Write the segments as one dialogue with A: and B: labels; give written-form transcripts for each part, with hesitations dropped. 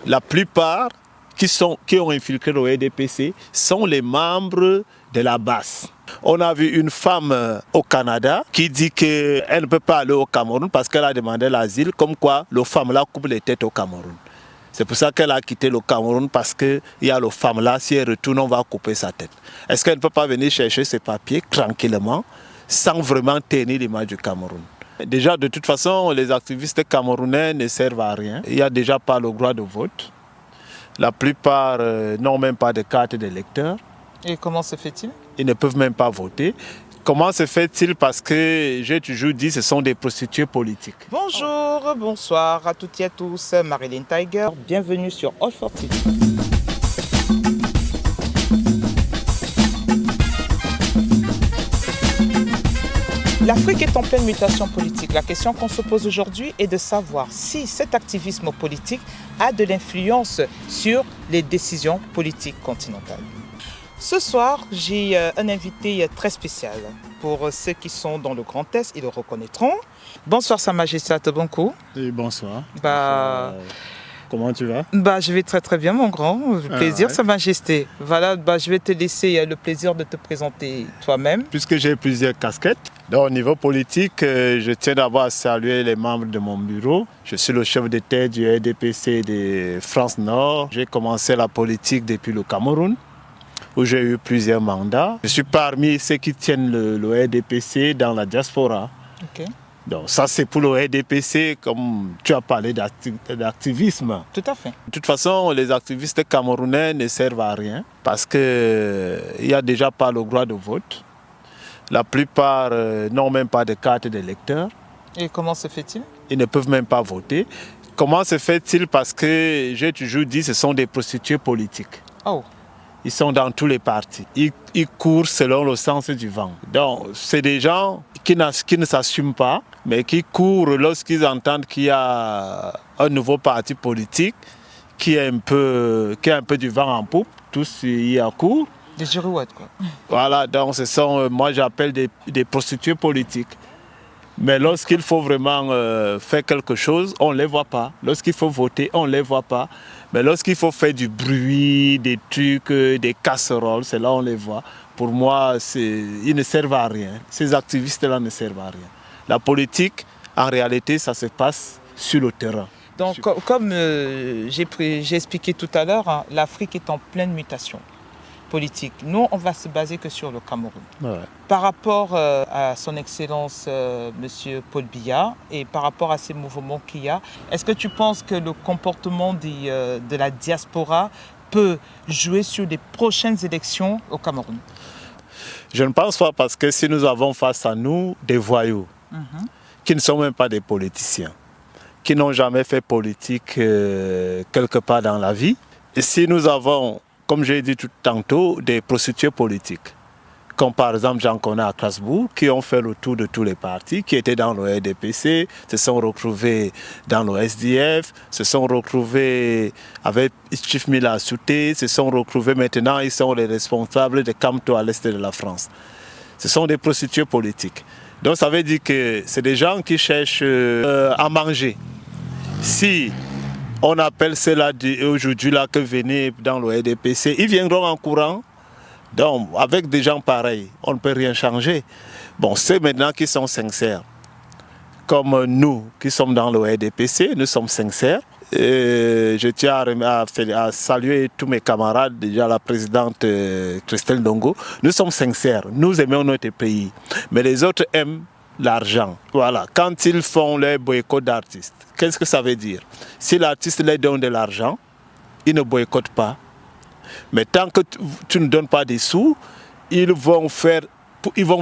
A: La plupart qui ont infiltré le RDPC sont les membres de la base. On a vu une femme au Canada qui dit qu'elle ne peut pas aller au Cameroun parce qu'elle a demandé l'asile, comme quoi le femme là coupe les têtes au Cameroun. C'est pour ça qu'elle a quitté le Cameroun parce qu'il y a le femme là, si elle retourne, on va couper sa tête. Est-ce qu'elle ne peut pas venir chercher ses papiers tranquillement sans vraiment tenir l'image du Cameroun? Déjà, de toute façon, les activistes camerounais ne servent à rien. Il n'y a déjà pas le droit de vote. La plupart n'ont même pas de carte d'électeur.
B: Et comment se fait-il?
A: Ils ne peuvent même pas voter. Comment se fait-il? Parce que j'ai toujours dit que ce sont des prostituées politiques.
B: Bonjour, bonsoir à toutes et à tous. Marilyn Tiger, bienvenue sur All for TV. L'Afrique est en pleine mutation politique. La question qu'on se pose aujourd'hui est de savoir si cet activisme politique a de l'influence sur les décisions politiques continentales. Ce soir, j'ai un invité très spécial. Pour ceux qui sont dans le Grand Est, ils le reconnaîtront. Bonsoir Sa Majesté Atebonkou.
C: Et bonsoir. Comment tu vas?
B: Je vais très très bien mon grand. Plaisir Sa Majesté. Voilà, je vais te laisser le plaisir de te présenter toi-même.
A: Puisque j'ai plusieurs casquettes, donc, au niveau politique, je tiens d'abord à saluer les membres de mon bureau. Je suis le chef de tête du RDPC de France Nord. J'ai commencé la politique depuis le Cameroun, où j'ai eu plusieurs mandats. Je suis parmi ceux qui tiennent le RDPC dans la diaspora.
B: Okay.
A: Donc ça c'est pour le RDPC, comme tu as parlé d'activisme.
B: Tout à fait.
A: De toute façon, les activistes camerounais ne servent à rien parce qu'il n'y a déjà pas le droit de vote. La plupart n'ont même pas de carte d'électeur.
B: Et comment se fait-il?
A: Ils ne peuvent même pas voter. Comment se fait-il? Parce que j'ai toujours dit que ce sont des prostituées politiques.
B: Oh.
A: Ils sont dans tous les partis. Ils courent selon le sens du vent. Donc, c'est des gens qui ne s'assument pas, mais qui courent lorsqu'ils entendent qu'il y a un nouveau parti politique qui a un peu du vent en poupe. Tous y accourent.
B: Des girouettes, quoi.
A: Voilà, donc ce sont, moi j'appelle des prostituées politiques. Mais lorsqu'il faut vraiment faire quelque chose, on ne les voit pas. Lorsqu'il faut voter, on ne les voit pas. Mais lorsqu'il faut faire du bruit, des trucs, des casseroles, c'est là on les voit. Pour moi, ils ne servent à rien. Ces activistes-là ne servent à rien. La politique, en réalité, ça se passe sur le terrain.
B: Donc, comme j'ai expliqué tout à l'heure, hein, l'Afrique est en pleine mutation politique. Nous, on va se baser que sur le Cameroun.
A: Ouais.
B: Par rapport à son Excellence Monsieur Paul Biya et par rapport à ces mouvements qu'il y a, est-ce que tu penses que le comportement de la diaspora peut jouer sur les prochaines élections au Cameroun?
A: Je ne pense pas, parce que si nous avons face à nous des voyous qui ne sont même pas des politiciens, qui n'ont jamais fait politique quelque part dans la vie, et si nous avons, comme j'ai dit tout tantôt, des prostituées politiques, comme par exemple j'en connais à Strasbourg, qui ont fait le tour de tous les partis, qui étaient dans le RDPC, se sont retrouvés dans le SDF, se sont retrouvés avec Chief Mila Souté, se sont retrouvés maintenant, ils sont les responsables de Camto à l'est de la France. Ce sont des prostituées politiques. Donc ça veut dire que c'est des gens qui cherchent à manger. Si on appelle cela aujourd'hui là que venez dans le RDPC, ils viendront en courant. Donc avec des gens pareils, on ne peut rien changer. Bon, c'est maintenant qu'ils sont sincères. Comme nous qui sommes dans le RDPC, nous sommes sincères. Je tiens à saluer tous mes camarades, déjà la présidente Christelle Ndongo. Nous sommes sincères, nous aimons notre pays. Mais les autres aiment l'argent. Voilà. Quand ils font les boycotts d'artistes, qu'est-ce que ça veut dire? Si l'artiste leur donne de l'argent, ils ne boycottent pas. Mais tant que tu ne donnes pas des sous, ils vont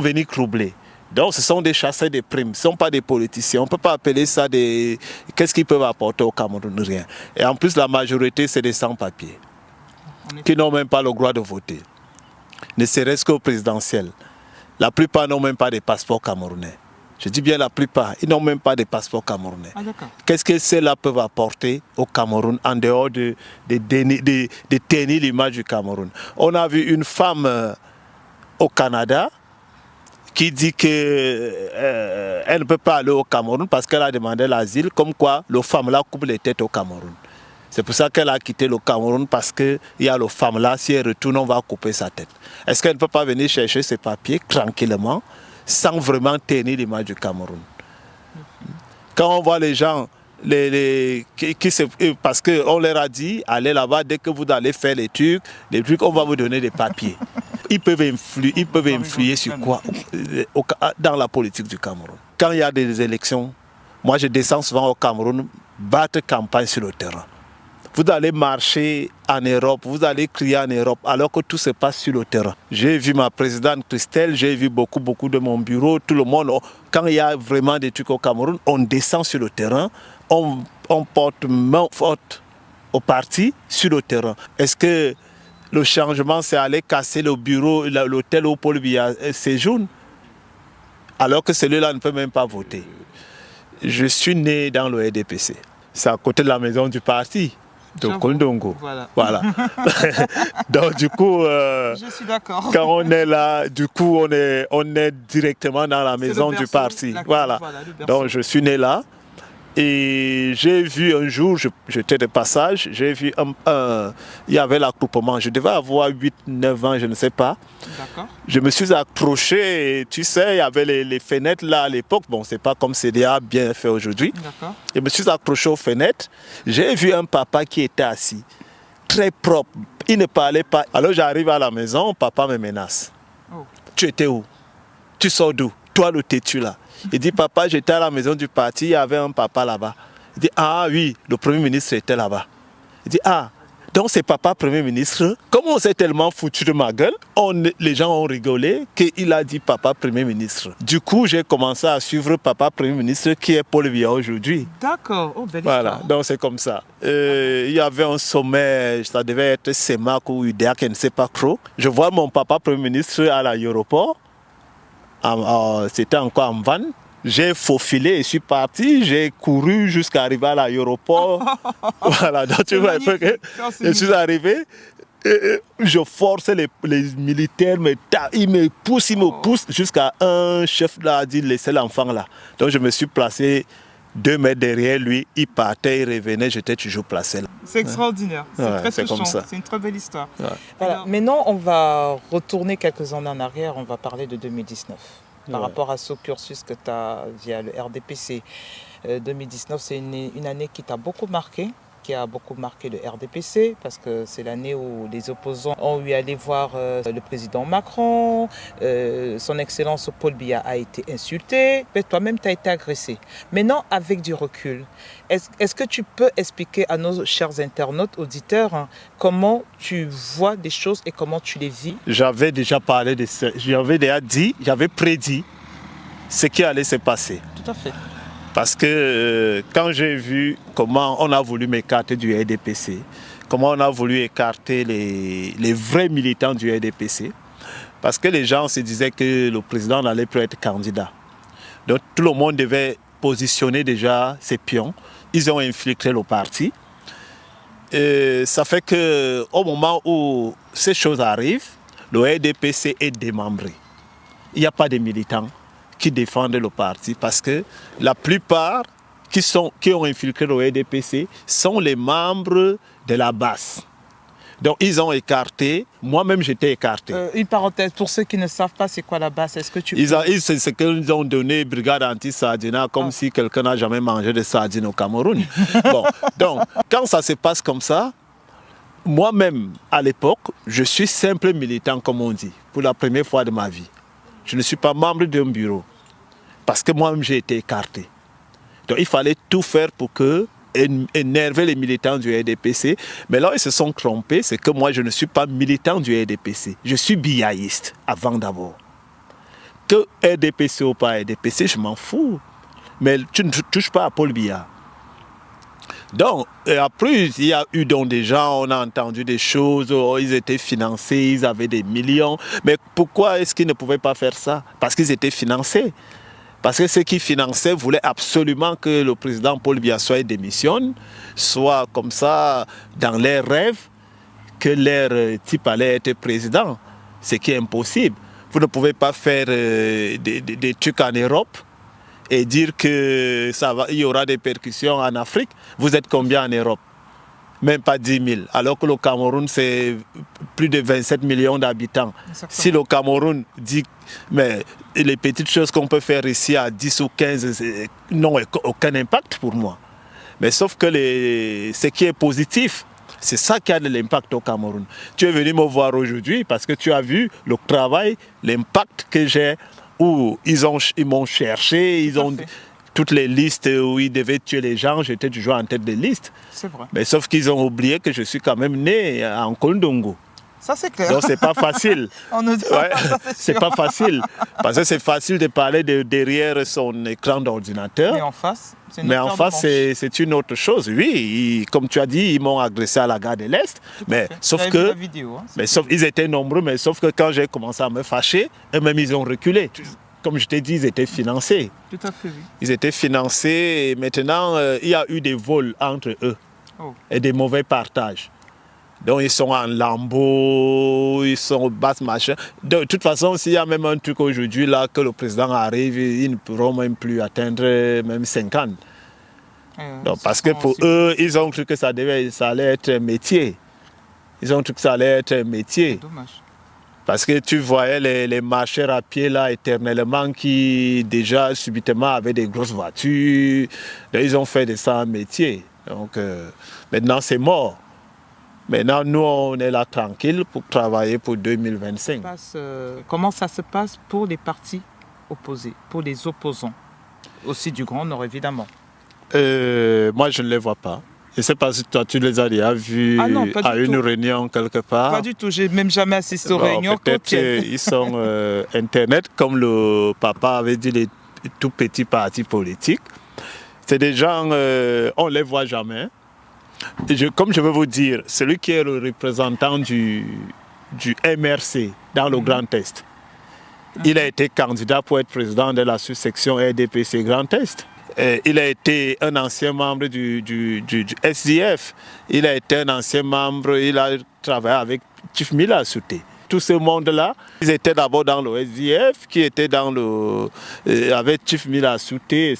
A: venir troubler. Donc ce sont des chasseurs de primes, ce ne sont pas des politiciens. On ne peut pas appeler ça des... Qu'est-ce qu'ils peuvent apporter au Cameroun? Rien. Et en plus, la majorité, c'est des sans-papiers, qui n'ont même pas le droit de voter. Ne serait-ce qu'au présidentiel. La plupart n'ont même pas de passeport camerounais. Je dis bien la plupart, ils n'ont même pas de passeport camerounais.
B: Ah, d'accord.
A: Qu'est-ce que ceux-là peuvent apporter au Cameroun en dehors de tenir l'image du Cameroun? On a vu une femme au Canada qui dit qu'elle ne peut pas aller au Cameroun parce qu'elle a demandé l'asile, comme quoi le femme là coupe les têtes au Cameroun. C'est pour ça qu'elle a quitté le Cameroun, parce qu'il y a le femme là, si elle retourne, on va couper sa tête. Est-ce qu'elle ne peut pas venir chercher ses papiers tranquillement, sans vraiment tenir l'image du Cameroun? Quand on voit les gens, parce qu'on leur a dit, allez là-bas, dès que vous allez faire les trucs, on va vous donner des papiers. Ils peuvent influer sur quoi dans la politique du Cameroun. Quand il y a des élections, moi je descends souvent au Cameroun, battre campagne sur le terrain. Vous allez marcher en Europe, vous allez crier en Europe, alors que tout se passe sur le terrain. J'ai vu ma présidente Christelle, j'ai vu beaucoup de mon bureau, tout le monde. Quand il y a vraiment des trucs au Cameroun, on descend sur le terrain, on porte main forte au parti sur le terrain. Est-ce que le changement, c'est aller casser le bureau, l'hôtel où Paul Biya séjourne, alors que celui-là ne peut même pas voter? Je suis né dans le RDPC. C'est à côté de la maison du parti. De Kondongo. Voilà. Donc du coup,
B: je suis d'accord.
A: Quand on est là, du coup, on est directement dans la maison du parti. Voilà. Donc je suis né là. Et j'ai vu un jour, j'étais de passage, j'ai vu il y avait l'accouplement. Je devais avoir 8-9 ans, je ne sais pas.
B: D'accord.
A: Je me suis accroché, et, tu sais, il y avait les fenêtres là à l'époque. Bon, c'est pas comme CDA bien fait aujourd'hui.
B: D'accord.
A: Je me suis accroché aux fenêtres. J'ai vu un papa qui était assis, très propre. Il ne parlait pas. Alors j'arrive à la maison, papa me menace. Oh. Tu étais où? Tu sors d'où? Toi le têtu là. Il dit, papa, j'étais à la maison du parti, il y avait un papa là-bas. Il dit, ah oui, le Premier ministre était là-bas. Il dit, ah, donc c'est papa Premier ministre. Comme on s'est tellement foutu de ma gueule, les gens ont rigolé qu'il a dit papa Premier ministre. Du coup, j'ai commencé à suivre papa Premier ministre qui est Paul Biya aujourd'hui.
B: D'accord, oh, belle
A: voilà,
B: histoire.
A: Donc c'est comme ça. Il y avait un sommet, ça devait être CEMAC ou UDEAC, je ne sais pas trop. Je vois mon papa Premier ministre à l'aéroport. C'était encore en van. J'ai faufilé et suis parti. J'ai couru jusqu'à arriver à l'aéroport. Voilà, donc tu vois, je suis arrivé. Je force les militaires, ils me poussent jusqu'à un chef là a dit laissez l'enfant là. Donc je me suis placé 2 mètres derrière lui. Il partait, il revenait, j'étais toujours placé là.
B: C'est extraordinaire, c'est très touchant, c'est une très belle histoire.
A: Ouais.
B: Alors, maintenant, on va retourner quelques années en arrière, on va parler de 2019. Par rapport à ce cursus que tu as via le RDPC. 2019, c'est une année qui t'a beaucoup marqué, qui a beaucoup marqué le RDPC, parce que c'est l'année où les opposants ont eu à aller voir le président Macron, son excellence Paul Biya a été insulté, mais toi-même tu as été agressé. Maintenant, avec du recul, est-ce que tu peux expliquer à nos chers internautes, auditeurs, hein, comment tu vois des choses et comment tu les vis?
A: J'avais déjà parlé de ça, j'avais prédit ce qui allait se passer.
B: Tout à fait.
A: Parce que quand j'ai vu comment on a voulu m'écarter du RDPC, comment on a voulu écarter les vrais militants du RDPC, parce que les gens se disaient que le président n'allait plus être candidat. Donc tout le monde devait positionner déjà ses pions. Ils ont infiltré le parti. Et ça fait qu'au moment où ces choses arrivent, le RDPC est démembré. Il n'y a pas de militants qui défendent le parti parce que la plupart qui ont infiltré le RDPC sont les membres de la base. Donc ils ont écarté, moi-même j'étais écarté.
B: Une parenthèse, pour ceux qui ne savent pas c'est quoi la base, est-ce que tu
A: c'est ce qu'ils ont donné brigade anti-sardina, comme si quelqu'un n'a jamais mangé de sardines au Cameroun. Bon, donc quand ça se passe comme ça, moi-même à l'époque, je suis simple militant comme on dit, pour la première fois de ma vie. Je ne suis pas membre d'un bureau, parce que moi-même j'ai été écarté. Donc il fallait tout faire pour énerver les militants du RDPC. Mais là, ils se sont trompés, c'est que moi je ne suis pas militant du RDPC. Je suis biaïste, avant d'abord. Que RDPC ou pas RDPC, je m'en fous. Mais tu ne touches pas à Paul Biya. Donc, après, il y a eu donc des gens, on a entendu des choses, ils étaient financés, ils avaient des millions. Mais pourquoi est-ce qu'ils ne pouvaient pas faire ça? Parce qu'ils étaient financés. Parce que ceux qui finançaient voulaient absolument que le président Paul Biya soit démissionne, soit comme ça, dans leurs rêves, que leur type allait être président. Ce qui est impossible. Vous ne pouvez pas faire des trucs en Europe et dire qu'il y aura des percussions en Afrique. Vous êtes combien en Europe? même pas 10 000. Alors que le Cameroun, c'est plus de 27 millions d'habitants. Si le Cameroun dit, mais les petites choses qu'on peut faire ici à 10 ou 15 n'ont aucun impact pour moi. Mais sauf que ce qui est positif, c'est ça qui a de l'impact au Cameroun. Tu es venu me voir aujourd'hui parce que tu as vu le travail, l'impact que j'ai, où ils m'ont cherché, ils ont toutes les listes où ils devaient tuer les gens, j'étais toujours en tête des listes.
B: C'est vrai.
A: Mais sauf qu'ils ont oublié que je suis quand même né en Kondongo.
B: Ça, c'est clair.
A: Donc, c'est pas facile.
B: On nous dit
A: c'est pas facile. Parce que c'est facile de parler derrière son écran d'ordinateur.
B: Mais en face,
A: c'est une autre chose. Oui, comme tu as dit, ils m'ont agressé à la gare de l'Est. Mais sauf que,
B: vidéo, hein,
A: ils étaient nombreux, mais sauf que quand j'ai commencé à me fâcher, eux-mêmes, ils ont reculé. Comme je t'ai dit, ils étaient financés.
B: Tout à fait, oui.
A: Ils étaient financés et maintenant, il y a eu des vols entre eux et des mauvais partages. Donc ils sont en lambeaux, ils sont au basse machin. De toute façon, s'il y a même un truc aujourd'hui là que le président arrive, ils ne pourront même plus atteindre même 50. Donc, parce que pour eux, ils ont cru que ça allait être un métier. Ils ont cru que ça allait être un métier.
B: Dommage.
A: Parce que tu voyais les marcheurs à pied là éternellement qui déjà subitement avaient des grosses voitures. Donc, ils ont fait de ça un métier. Donc maintenant c'est mort. Maintenant, nous, on est là tranquille pour travailler pour 2025.
B: Comment ça se passe pour les partis opposés, pour les opposants, aussi du Grand Nord, évidemment?
A: Moi, je ne les vois pas. Je ne sais pas si toi, tu les as déjà vus à une réunion quelque part.
B: Pas du tout, je n'ai même jamais assisté aux réunions.
A: Peut-être ils sont Internet, comme le papa avait dit, les tout petits partis politiques. C'est des gens, on ne les voit jamais. Comme je veux vous dire, celui qui est le représentant du MRC dans le Grand Est, il a été candidat pour être président de la sous-section RDPC Grand Est. Il a été un ancien membre du SDF. Il a été un ancien membre, il a travaillé avec Chief Mila Souté. Tout ce monde-là, ils étaient d'abord dans le SDF, qui était avec Chief Mila Souté,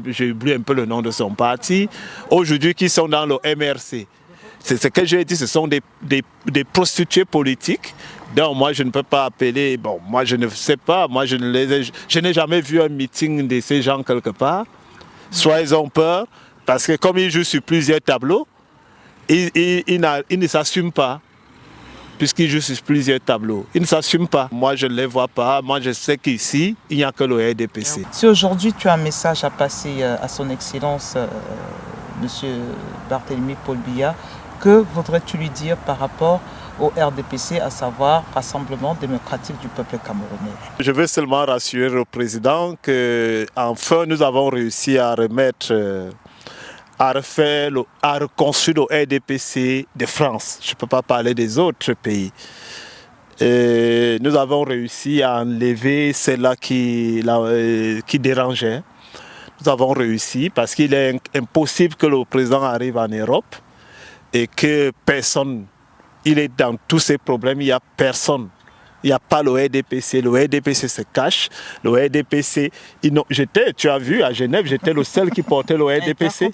A: j'ai oublié un peu le nom de son parti, aujourd'hui qui sont dans le MRC. C'est ce que j'ai dit, ce sont des prostituées politiques. Donc moi je ne peux pas appeler, moi je ne sais pas, moi je n'ai jamais vu un meeting de ces gens quelque part. Soit ils ont peur, parce que comme ils jouent sur plusieurs tableaux, ils ne s'assument pas. Puisqu'ils jouent sur plusieurs tableaux. Ils ne s'assument pas. Moi, je ne les vois pas. Moi, je sais qu'ici, il n'y a que le RDPC.
B: Si aujourd'hui, tu as un message à passer à son Excellence, M. Barthélemy Paul Biya, que voudrais-tu lui dire par rapport au RDPC, à savoir Rassemblement démocratique du peuple camerounais? Je
A: veux seulement rassurer le président qu'enfin, nous avons réussi à remettre... à reconstruire le RDPC de France. Je ne peux pas parler des autres pays. Et nous avons réussi à enlever celle-là qui dérangeait. Nous avons réussi parce qu'il est impossible que le président arrive en Europe et que personne, il est dans tous ces problèmes, il n'y a personne. Il n'y a pas le RDPC. Le RDPC se cache. Le RDPC, tu as vu, à Genève, j'étais le seul qui portait le RDPC.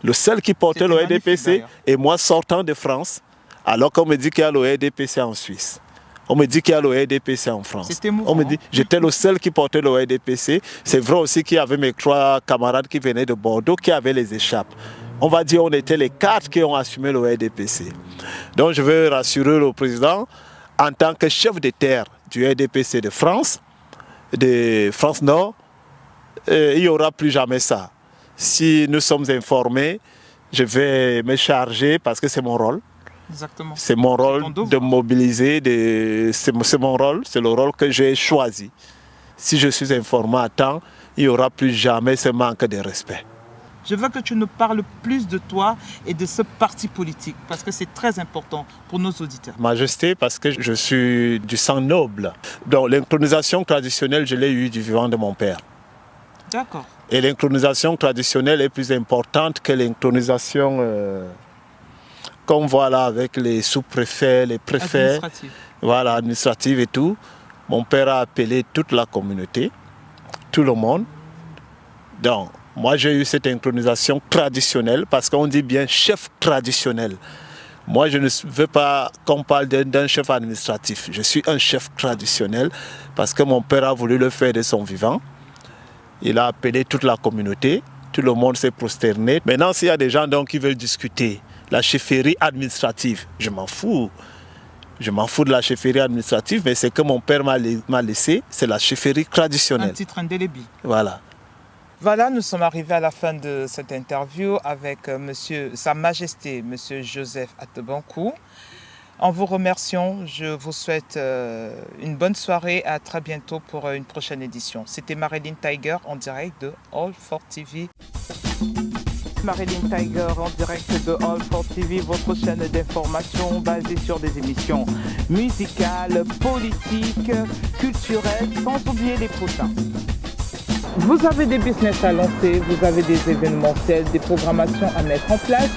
A: Le seul qui portait le RDPC. Et moi, sortant de France, alors qu'on me dit qu'il y a le RDPC en Suisse. On me dit qu'il y a le RDPC en France. On me dit, j'étais le seul qui portait le RDPC. C'est vrai aussi qu'il y avait mes 3 camarades qui venaient de Bordeaux, qui avaient les échappes. On va dire qu'on était les 4 qui ont assumé le RDPC. Donc je veux rassurer le président, en tant que chef de terre du RDPC de France Nord, il n'y aura plus jamais ça. Si nous sommes informés, je vais me charger parce que c'est mon rôle.
B: Exactement.
A: C'est mon rôle de mobiliser, c'est mon rôle, c'est le rôle que j'ai choisi. Si je suis informé à temps, il n'y aura plus jamais ce manque de respect.
B: Je veux que tu nous parles plus de toi et de ce parti politique, parce que c'est très important pour nos auditeurs.
A: Majesté, parce que je suis du sang noble. Donc l'intronisation traditionnelle, je l'ai eue du vivant de mon père.
B: D'accord.
A: Et l'intronisation traditionnelle est plus importante que l'intronisation qu'on voit là avec les sous-préfets, les préfets. Voilà, administrative et tout. Mon père a appelé toute la communauté, tout le monde. Donc, Moi, j'ai eu cette intronisation traditionnelle parce qu'on dit bien chef traditionnel. Moi, je ne veux pas qu'on parle d'un chef administratif. Je suis un chef traditionnel parce que mon père a voulu le faire de son vivant. Il a appelé toute la communauté. Tout le monde s'est prosterné. Maintenant, s'il y a des gens donc, qui veulent discuter la chefferie administrative, je m'en fous. Je m'en fous de la chefferie administrative, mais c'est que mon père m'a laissé, c'est la chefferie traditionnelle.
B: Un titre indélébile.
A: Voilà.
B: Voilà, nous sommes arrivés à la fin de cette interview avec Sa Majesté, Monsieur Joseph Atebankou. En vous remerciant, je vous souhaite une bonne soirée. À très bientôt pour une prochaine édition. C'était Marilyn Tiger en direct de All for TV. Marilyn Tiger en direct de All for TV, votre chaîne d'information basée sur des émissions musicales, politiques, culturelles, sans oublier les potins. Vous avez des business à lancer, vous avez des événementiels, des programmations à mettre en place.